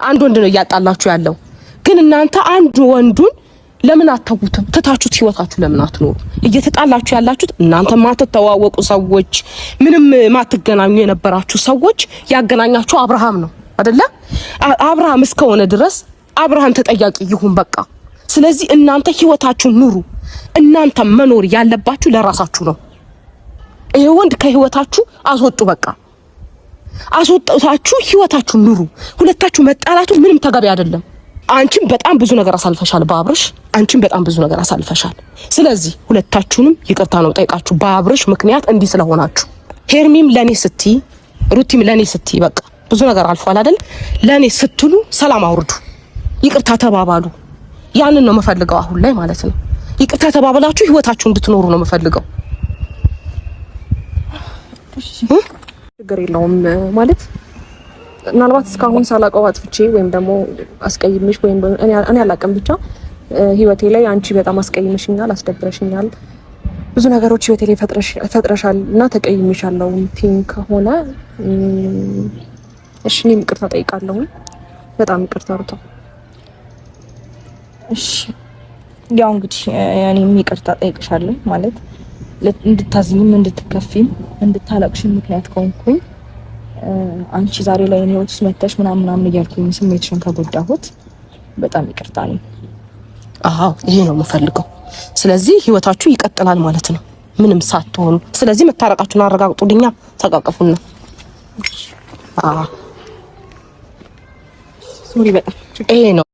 አንድ ወንድ ነው እያጣላችሁ ያለው። ግን እናንተ አንድ ወንዱን ለምን አታውቁትም? ትታችሁት ህይወታችሁ ለምን አትኖሩ? እየተጣላችሁ ያላችሁት እናንተ ማትተዋወቁ ሰዎች፣ ምንም ማትገናኙ የነበራችሁ ሰዎች ያገናኛችሁ አብርሃም ነው አይደለ? አብርሃም እስከሆነ ድረስ አብርሃም ተጠያቂ ይሁን በቃ። ስለዚህ እናንተ ህይወታችሁን ኑሩ። እናንተ መኖር ያለባችሁ ለራሳችሁ ነው። ይሄ ወንድ ከህይወታችሁ አስወጡ በቃ። አስወጣታችሁ ህይወታችሁን ኑሩ። ሁለታችሁ መጣላቱ ምንም ተገቢ አይደለም። አንቺም በጣም ብዙ ነገር አሳልፈሻል በአብርሽ፣ አንቺም በጣም ብዙ ነገር አሳልፈሻል። ስለዚህ ሁለታችሁንም ይቅርታ ነው ጠይቃችሁ በአብርሽ ምክንያት እንዲህ ስለሆናችሁ። ሄርሚም ለኔ ስትይ፣ ሩቲም ለኔ ስትይ በቃ ብዙ ነገር አልፏል አይደል? ለኔ ስትሉ ሰላም አውርዱ፣ ይቅርታ ተባባሉ። ያንን ነው የምፈልገው አሁን ላይ ማለት ነው። ይቅርታ ተባባላችሁ ህይወታችሁ እንድትኖሩ ነው የምፈልገው። ችግር የለውም ማለት ምናልባት እስካሁን ሳላውቀው አጥፍቼ ወይም ደግሞ አስቀይምሽ ወይም እኔ አላውቅም፣ ብቻ ህይወቴ ላይ አንቺ በጣም አስቀይምሽኛል፣ አስደብረሽኛል፣ ብዙ ነገሮች ህይወቴ ላይ ፈጥረሻል እና ተቀይምሻለሁ ቲንክ ከሆነ እሺ እኔም ይቅርታ ጠይቃለሁ። በጣም ይቅርታ ሩታ። እሺ ያው እንግዲህ እኔም ይቅርታ ጠይቅሻለሁ ማለት እንድታዝኝም እንድትከፊም እንድታለቅሽም ምክንያት ከሆንኩኝ አንቺ ዛሬ ላይ እኔ ወጥስ መተሽ ምናምን እያልኩኝ ስሜትሽን ከጎዳሁት በጣም ይቅርታ ነኝ። አዎ ይሄ ነው የምፈልገው። ስለዚህ ህይወታችሁ ይቀጥላል ማለት ነው ምንም ሳትሆኑ። ስለዚህ መታረቃችሁን አረጋግጡልኛ፣ ተቃቀፉና። ሶሪ በጣም ይሄ ነው